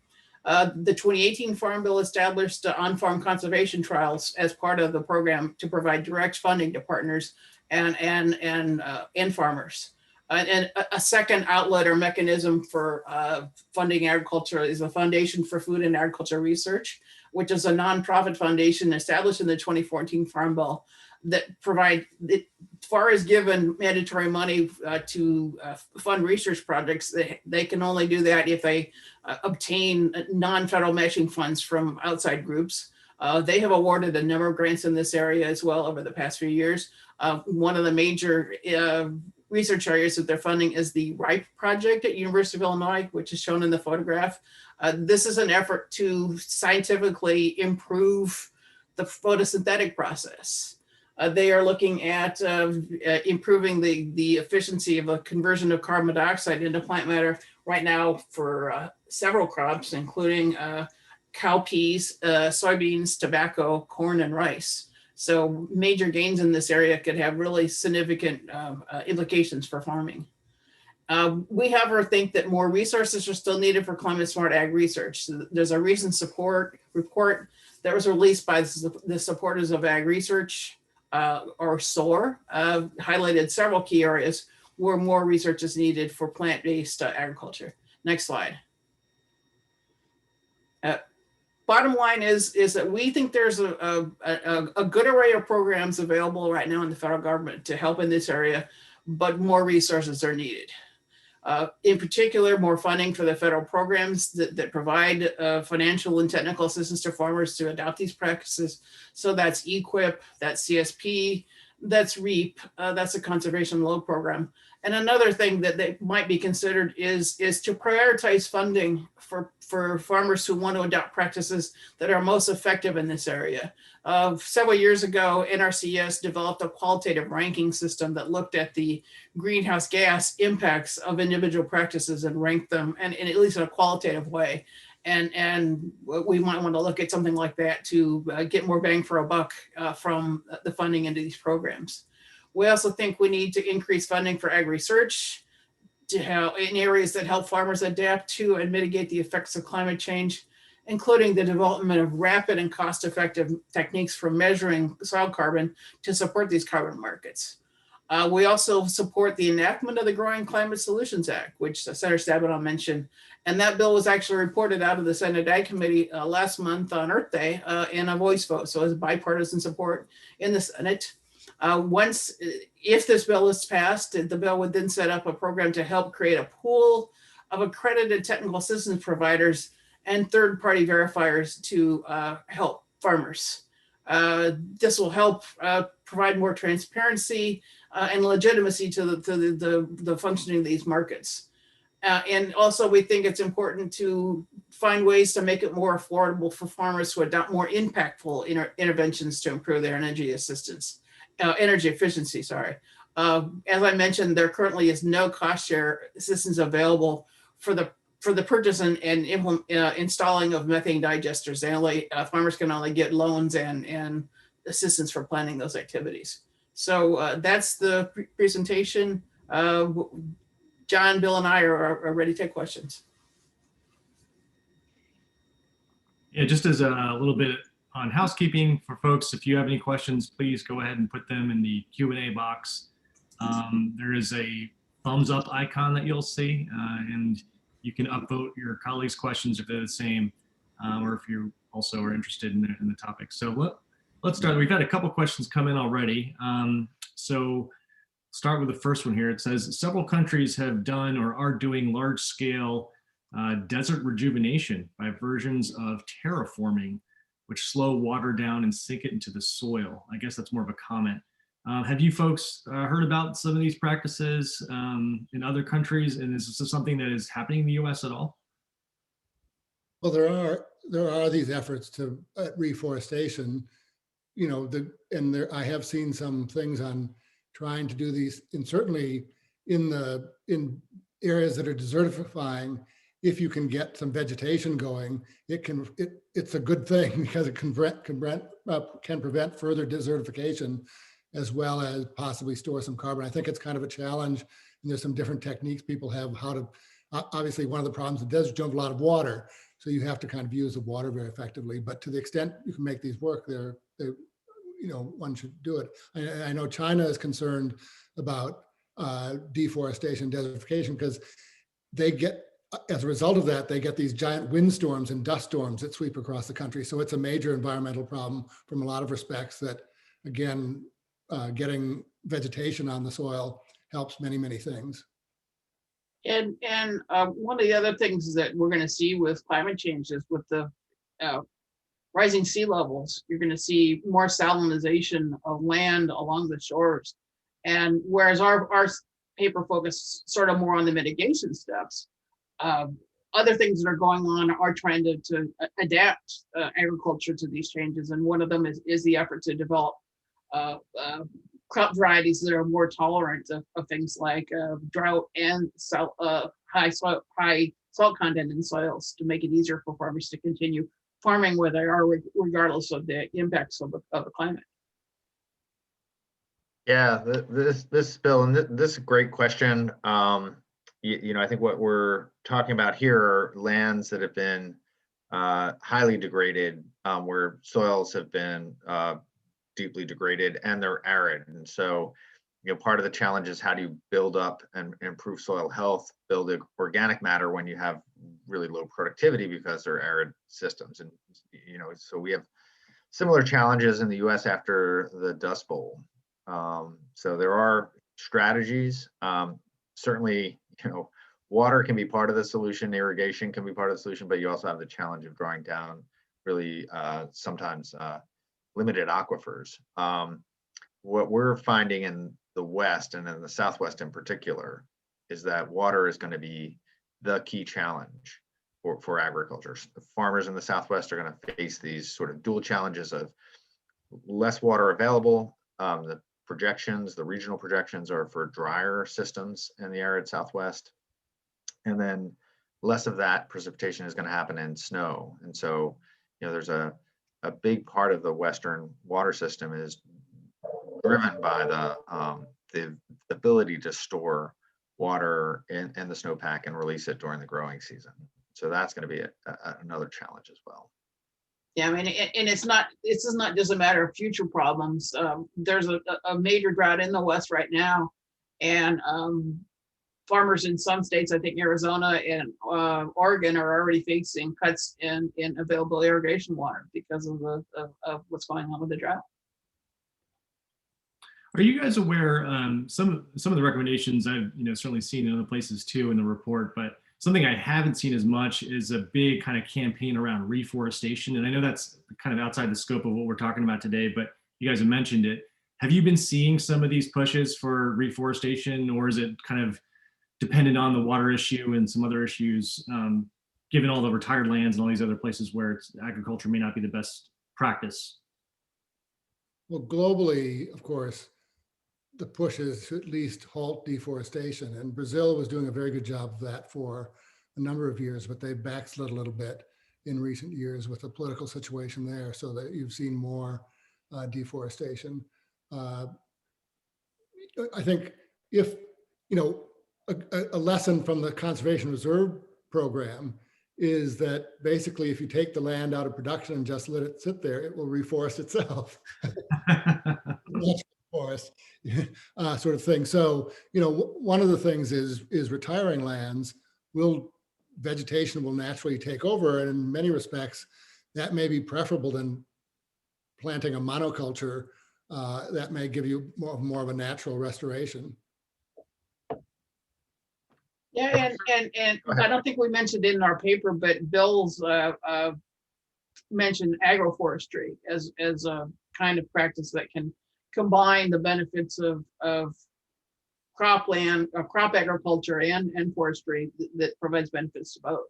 The 2018 Farm Bill established on-farm conservation trials as part of the program to provide direct funding to partners and farmers. And a second outlet or mechanism for funding agriculture is the Foundation for Food and Agriculture Research, which is a nonprofit foundation established in the 2014 Farm Bill that FAR is given mandatory money to fund research projects. They can only do that if they obtain non-federal matching funds from outside groups. They have awarded a number of grants in this area as well over the past few years. One of the major research areas that they're funding is the RIPE project at University of Illinois, which is shown in the photograph. This is an effort to scientifically improve the photosynthetic process. They are looking at improving the efficiency of a conversion of carbon dioxide into plant matter right now for several crops, including cowpeas, soybeans, tobacco, corn, and rice. So major gains in this area could have really significant implications for farming. We however think that more resources are still needed for climate smart ag research. There's a recent report that was released by the Supporters of Ag Research, or SOAR, highlighted several key areas where more research is needed for plant-based agriculture. Next slide. Bottom line is that we think there's a good array of programs available right now in the federal government to help in this area, but more resources are needed. In particular, more funding for the federal programs that provide financial and technical assistance to farmers to adopt these practices. So that's EQIP, that's CSP, that's REAP, that's a conservation loan program. And another thing that they might be considered is to prioritize funding for farmers who want to adopt practices that are most effective in this area. Several years ago, NRCS developed a qualitative ranking system that looked at the greenhouse gas impacts of individual practices and ranked them, and at least in a qualitative way. And we might want to look at something like that to get more bang for a buck from the funding into these programs. We also think we need to increase funding for ag research to help in areas that help farmers adapt to and mitigate the effects of climate change, including the development of rapid and cost-effective techniques for measuring soil carbon to support these carbon markets. We also support the enactment of the Growing Climate Solutions Act, which Senator Stabenow mentioned. And that bill was actually reported out of the Senate Ag Committee last month on Earth Day in a voice vote. So it's bipartisan support in the Senate. If this bill is passed, the bill would then set up a program to help create a pool of accredited technical assistance providers and third-party verifiers to help farmers. This will help provide more transparency and legitimacy to the functioning of these markets. And also we think it's important to find ways to make it more affordable for farmers to adopt more impactful interventions to improve their energy efficiency, sorry. As I mentioned, there currently is no cost share assistance available for the purchase and installing of methane digesters. Farmers can only get loans and assistance for planning those activities. So that's the presentation. John, Bill, and I are ready to take questions. Yeah, just as a little bit on housekeeping for folks, if you have any questions, please go ahead and put them in the Q&A box. There is a thumbs up icon that you'll see, and you can upvote your colleagues' questions if they're the same, or if you also are interested in the topic. So let's start. We've had a couple questions come in already. So start with the first one here. It says, several countries have done or are doing large scale desert rejuvenation by versions of terraforming, which slow water down and sink it into the soil. I guess that's more of a comment. Have you folks heard about some of these practices in other countries? And is this something that is happening in the US at all? Well, there are these efforts to reforestation, I have seen some things on trying to do these, and certainly in areas that are desertifying, if you can get some vegetation going, it's a good thing because it can prevent further desertification, as well as possibly store some carbon. I think it's kind of a challenge, and there's some different techniques people have how to. Obviously, one of the problems, the desert don't have a lot of water, so you have to kind of use the water very effectively. But to the extent you can make these work, one should do it. I know China is concerned about deforestation, desertification, because as a result of that, they get these giant windstorms and dust storms that sweep across the country. So it's a major environmental problem from a lot of respects that, again, getting vegetation on the soil helps many, many things. And one of the other things that we're going to see with climate change is with the rising sea levels, you're going to see more salinization of land along the shores. And whereas our paper focused sort of more on the mitigation steps, other things that are going on are trying to adapt agriculture to these changes. And one of them is the effort to develop crop varieties that are more tolerant of things like drought and high salt content in soils, to make it easier for farmers to continue farming where they are, regardless of the impacts of the climate. Yeah, this Bill, and this is a great question. I think what we're talking about here are lands that have been highly degraded, where soils have been deeply degraded and they're arid. And so, part of the challenge is how do you build up and improve soil health, build organic matter when you have really low productivity because they're arid systems. And, so we have similar challenges in the US after the Dust Bowl. So there are strategies. Certainly, water can be part of the solution, irrigation can be part of the solution, but you also have the challenge of drawing down really sometimes limited aquifers. What we're finding in the West and in the Southwest in particular is that water is going to be the key challenge for agriculture. Farmers in the Southwest are going to face these sort of dual challenges of less water available. The regional projections are for drier systems in the arid Southwest. And then less of that precipitation is going to happen in snow. And so, there's a big part of the Western water system is driven by the ability to store water in the snowpack and release it during the growing season. So that's going to be another challenge as well. Yeah, I mean, and this is not just a matter of future problems. There's a major drought in the West right now, and farmers in some states, I think Arizona and Oregon, are already facing cuts in available irrigation water because of what's going on with the drought. Are you guys aware, some of the recommendations I've certainly seen in other places too in the report, but something I haven't seen as much is a big kind of campaign around reforestation. And I know that's kind of outside the scope of what we're talking about today, but you guys have mentioned it. Have you been seeing some of these pushes for reforestation, or is it kind of dependent on the water issue and some other issues, given all the retired lands and all these other places where agriculture may not be the best practice? Well, globally, of course, the push is to at least halt deforestation. And Brazil was doing a very good job of that for a number of years, but they backslid a little bit in recent years with the political situation there, so that you've seen more deforestation. I think if, a lesson from the Conservation Reserve Program is that basically if you take the land out of production and just let it sit there, it will reforest itself. Forest sort of thing. So, one of the things is retiring lands vegetation will naturally take over. And in many respects, that may be preferable than planting a monoculture that may give you more of a natural restoration. Yeah, and I don't think we mentioned it in our paper, but Bill's mentioned agroforestry as a kind of practice that can combine the benefits of cropland, crop agriculture and forestry that provides benefits to both.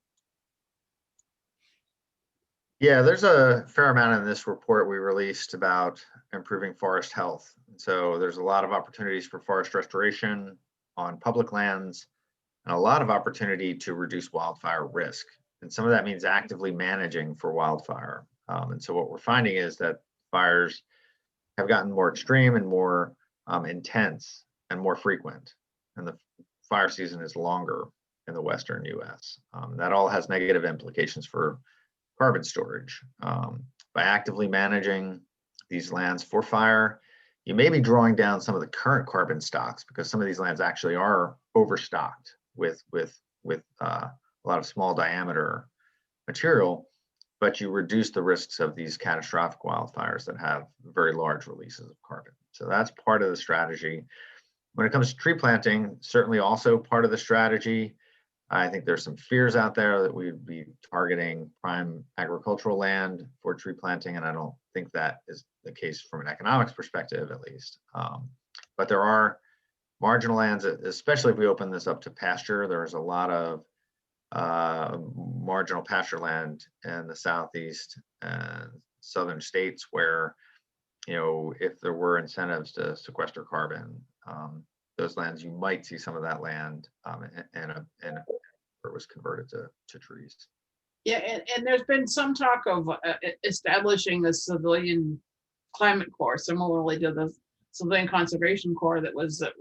Yeah, there's a fair amount in this report we released about improving forest health. So there's a lot of opportunities for forest restoration on public lands and a lot of opportunity to reduce wildfire risk. And some of that means actively managing for wildfire. And so what we're finding is that fires have gotten more extreme and more intense and more frequent. And the fire season is longer in the Western US. That all has negative implications for carbon storage. By actively managing these lands for fire, you may be drawing down some of the current carbon stocks because some of these lands actually are overstocked with a lot of small diameter material, but you reduce the risks of these catastrophic wildfires that have very large releases of carbon. So that's part of the strategy. When it comes to tree planting, certainly also part of the strategy. I think there's some fears out there that we'd be targeting prime agricultural land for tree planting, and I don't think that is the case from an economics perspective, at least. But there are marginal lands, especially if we open this up to pasture. There's a lot of marginal pasture land in the southeast and southern states where, if there were incentives to sequester carbon, those lands, you might see some of that land and where it was converted to trees. Yeah, and there's been some talk of establishing a civilian climate corps, similarly to the Civilian Conservation Corps that was a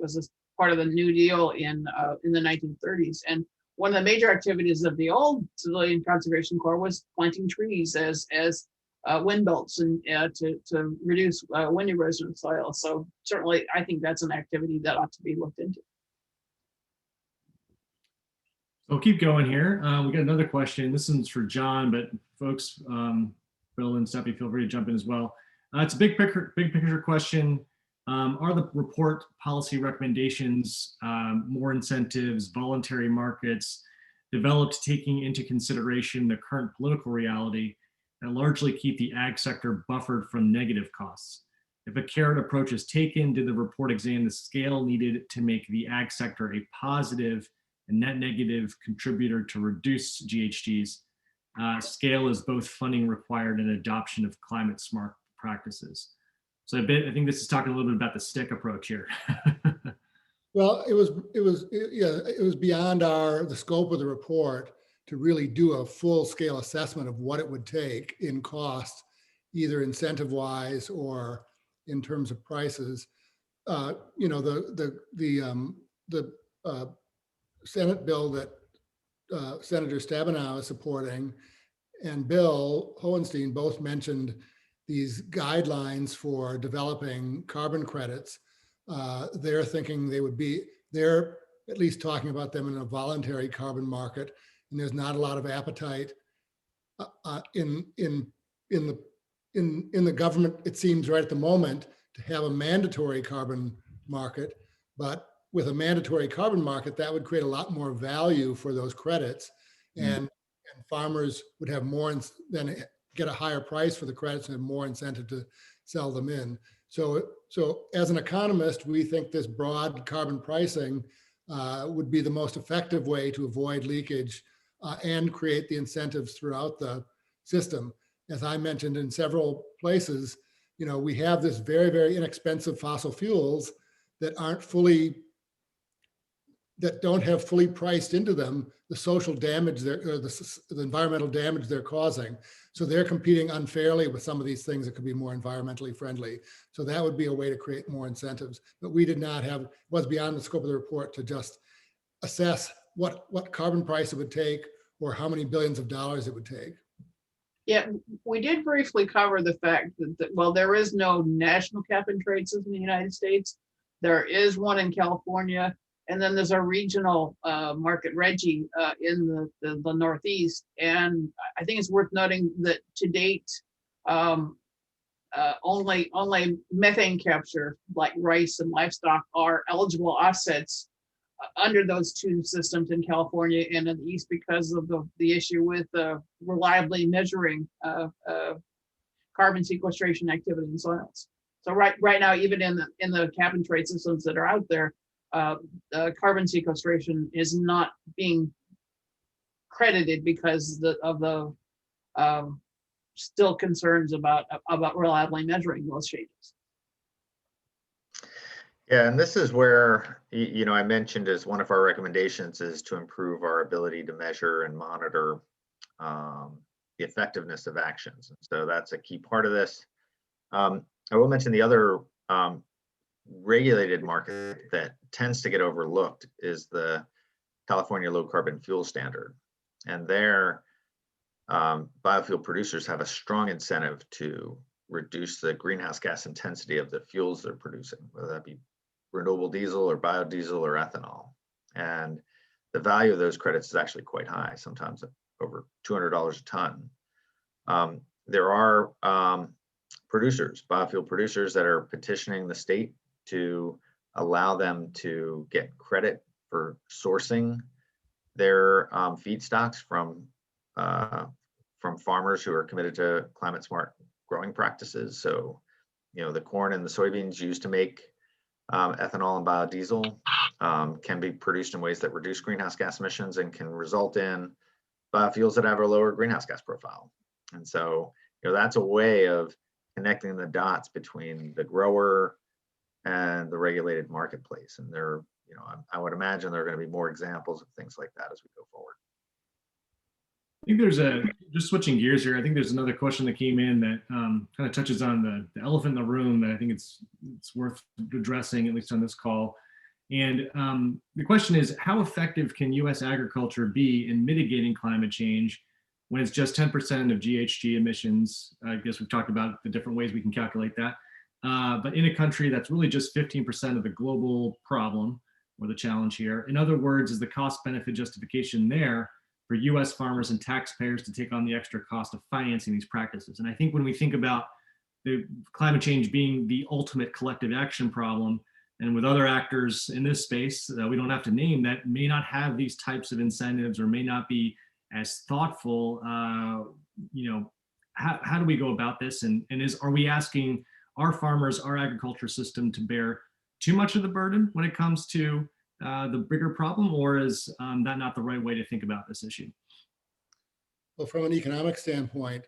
part of the New Deal in the 1930s. And one of the major activities of the old Civilian Conservation Corps was planting trees as wind belts and to reduce wind erosion of soil. So certainly, I think that's an activity that ought to be looked into. So keep going here. We got another question. This one's for John, but folks, Bill and Steffi, feel free to jump in as well. It's a big picture question. Are the report policy recommendations, more incentives, voluntary markets, developed taking into consideration the current political reality that largely keep the ag sector buffered from negative costs? If a carrot approach is taken, did the report examine the scale needed to make the ag sector a positive and net negative contributor to reduce GHGs? Scale is both funding required and adoption of climate smart practices. So I think this is talking a little bit about the stick approach here. Well, it was beyond the scope of the report to really do a full scale assessment of what it would take in cost, either incentive wise or in terms of prices. The Senate bill that Senator Stabenow is supporting and Bill Hohenstein both mentioned these guidelines for developing carbon credits. They're thinking they're at least talking about them in a voluntary carbon market, and there's not a lot of appetite in the government, it seems, right at the moment, to have a mandatory carbon market. But with a mandatory carbon market, that would create a lot more value for those credits, and farmers would have more than get a higher price for the credits and have more incentive to sell them in. So as an economist, we think this broad carbon pricing would be the most effective way to avoid leakage and create the incentives throughout the system. As I mentioned in several places, we have this very, very inexpensive fossil fuels that don't have fully priced into them the social damage or the environmental damage they're causing. So they're competing unfairly with some of these things that could be more environmentally friendly. So that would be a way to create more incentives. But we did not have, it was beyond the scope of the report to just assess what carbon price it would take or how many billions of dollars it would take. Yeah, we did briefly cover the fact that while there is no national cap and trade system in the United States, there is one in California. And then there's a regional market, RGGI, in the Northeast. And I think it's worth noting that to date, only methane capture, like rice and livestock, are eligible offsets under those two systems in California and in the East because of the issue with reliably measuring carbon sequestration activity in soils. So right now, even in the cap and trade systems that are out there, carbon sequestration is not being credited because of the still concerns about reliably measuring those changes. Yeah, and this is where, I mentioned as one of our recommendations is to improve our ability to measure and monitor the effectiveness of actions. And so that's a key part of this. I will mention the other regulated market that tends to get overlooked is the California Low Carbon Fuel Standard. And there, biofuel producers have a strong incentive to reduce the greenhouse gas intensity of the fuels they're producing, whether that be renewable diesel or biodiesel or ethanol. And the value of those credits is actually quite high, sometimes over $200 a ton. There are biofuel producers that are petitioning the state to allow them to get credit for sourcing their feedstocks from farmers who are committed to climate smart growing practices. So, the corn and the soybeans used to make ethanol and biodiesel can be produced in ways that reduce greenhouse gas emissions and can result in biofuels that have a lower greenhouse gas profile. And so, that's a way of connecting the dots between the grower and the regulated marketplace. And there, I would imagine there are going to be more examples of things like that as we go forward. I think there's just switching gears here. I think there's another question that came in that kind of touches on the elephant in the room that I think it's worth addressing, at least on this call. And the question is, how effective can U.S. agriculture be in mitigating climate change when it's just 10% of GHG emissions? I guess we've talked about the different ways we can calculate that. But in a country that's really just 15% of the global problem or the challenge here. In other words, is the cost benefit justification there for U.S. farmers and taxpayers to take on the extra cost of financing these practices? And I think when we think about the climate change being the ultimate collective action problem, and with other actors in this space we don't have to name that may not have these types of incentives or may not be as thoughtful, how do we go about this? And are we asking our farmers, our agriculture system to bear too much of the burden when it comes to the bigger problem, or is that not the right way to think about this issue? Well, from an economic standpoint,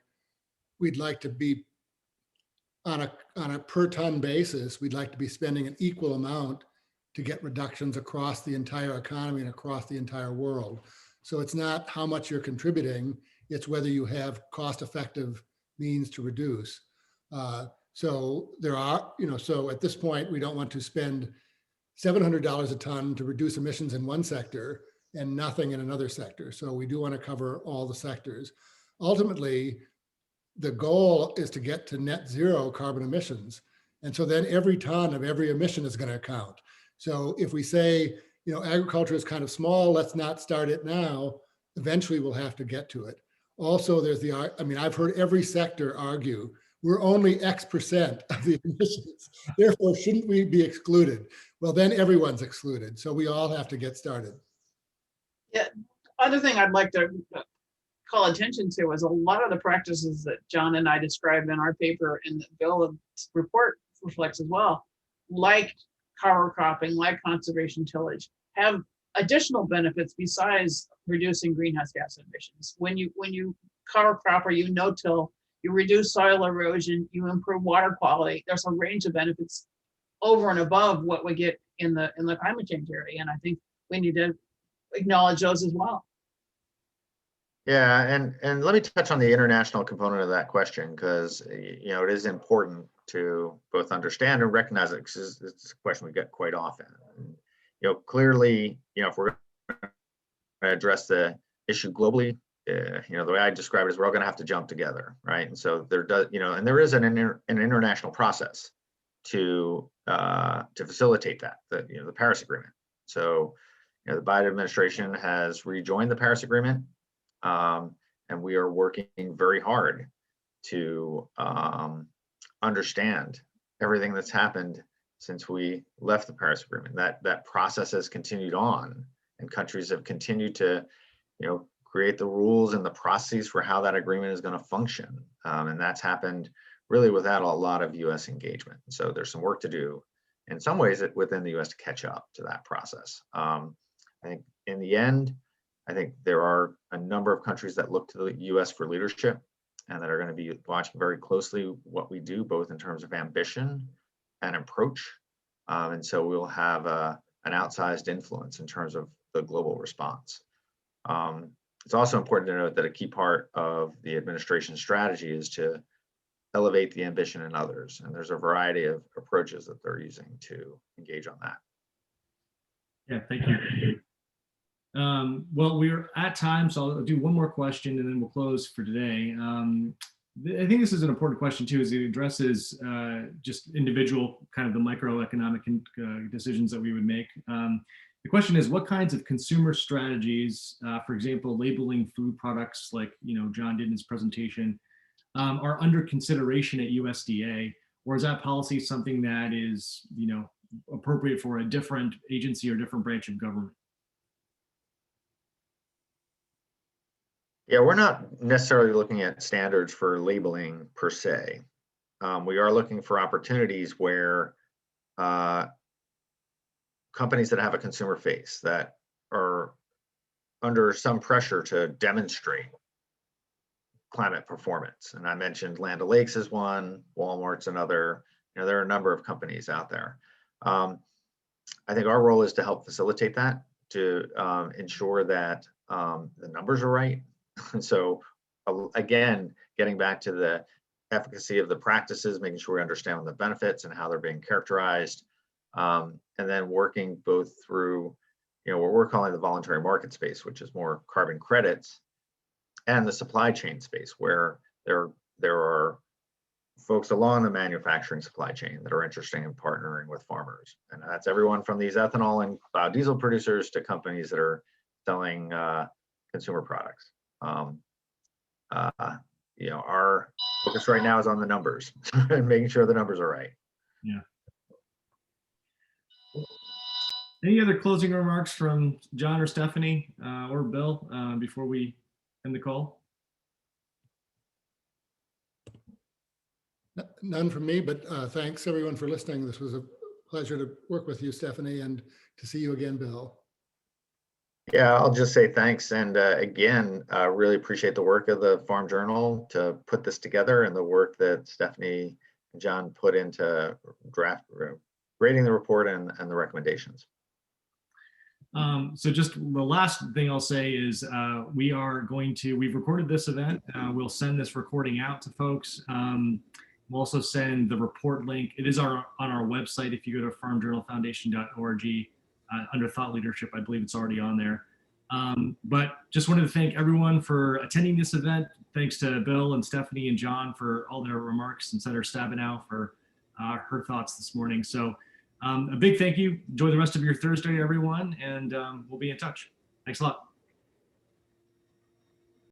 we'd like to be on a per ton basis, we'd like to be spending an equal amount to get reductions across the entire economy and across the entire world. So it's not how much you're contributing, it's whether you have cost-effective means to reduce. So there are, so at this point, we don't want to spend $700 a ton to reduce emissions in one sector and nothing in another sector. So we do want to cover all the sectors. Ultimately, the goal is to get to net zero carbon emissions. And so then every ton of every emission is going to count. So if we say, agriculture is kind of small, let's not start it now, eventually we'll have to get to it. Also, I've heard every sector argue, we're only X% of the emissions, therefore shouldn't we be excluded? Well, then everyone's excluded. So we all have to get started. Yeah, other thing I'd like to call attention to is a lot of the practices that John and I described in our paper and that Bill's report reflects as well, like cover cropping, like conservation tillage, have additional benefits besides reducing greenhouse gas emissions. When you cover crop or you no-till, you reduce soil erosion, you improve water quality. There's a range of benefits over and above what we get in the climate change area, and I think we need to acknowledge those as well. Yeah, and let me touch on the international component of that question, because it is important to both understand and recognize it, because it's a question we get quite often. Clearly, if we're going to address the issue globally, the way I describe it is we're all going to have to jump together, right? And so there does, and there is an international process to facilitate that, the Paris Agreement. So, the Biden administration has rejoined the Paris Agreement. And we are working very hard to understand everything that's happened since we left the Paris Agreement. That process has continued on, and countries have continued to, create the rules and the processes for how that agreement is going to function. And that's happened really without a lot of U.S. engagement. So there's some work to do in some ways within the U.S. to catch up to that process. I think in the end, I think there are a number of countries that look to the U.S. for leadership and that are going to be watching very closely what we do, both in terms of ambition and approach. And so we'll have an outsized influence in terms of the global response. It's also important to note that a key part of the administration's strategy is to elevate the ambition in others. And there's a variety of approaches that they're using to engage on that. Yeah, thank you. Well, we're at time, so I'll do one more question and then we'll close for today. I think this is an important question too, as it addresses just individual kind of the microeconomic decisions that we would make. The question is, what kinds of consumer strategies, for example, labeling food products like, John did in his presentation, are under consideration at USDA, or is that policy something that is, appropriate for a different agency or different branch of government? Yeah, we're not necessarily looking at standards for labeling per se. We are looking for opportunities where companies that have a consumer face that are under some pressure to demonstrate climate performance. And I mentioned Land O'Lakes is one, Walmart's another. There are a number of companies out there. I think our role is to help facilitate that, to ensure that the numbers are right. So again, getting back to the efficacy of the practices, making sure we understand the benefits and how they're being characterized, and then working both through, what we're calling the voluntary market space, which is more carbon credits, and the supply chain space, where there are folks along the manufacturing supply chain that are interested in partnering with farmers. And that's everyone from these ethanol and biodiesel producers to companies that are selling consumer products. Our focus right now is on the numbers and making sure the numbers are right. Yeah. Any other closing remarks from John or Stephanie or Bill before we end the call? None from me, but thanks everyone for listening. This was a pleasure to work with you, Stephanie, and to see you again, Bill. Yeah, I'll just say thanks. And again, really appreciate the work of the Farm Journal to put this together, and the work that Stephanie and John put into grading the report and the recommendations. So just the last thing I'll say is we've recorded this event. We'll send this recording out to folks. We'll also send the report link. It is on our website. If you go to farmjournalfoundation.org under thought leadership, I believe it's already on there. But just wanted to thank everyone for attending this event. Thanks to Bill and Stephanie and John for all their remarks, and Senator Stabenow for her thoughts this morning. So a big thank you. Enjoy the rest of your Thursday, everyone, and we'll be in touch. Thanks a lot.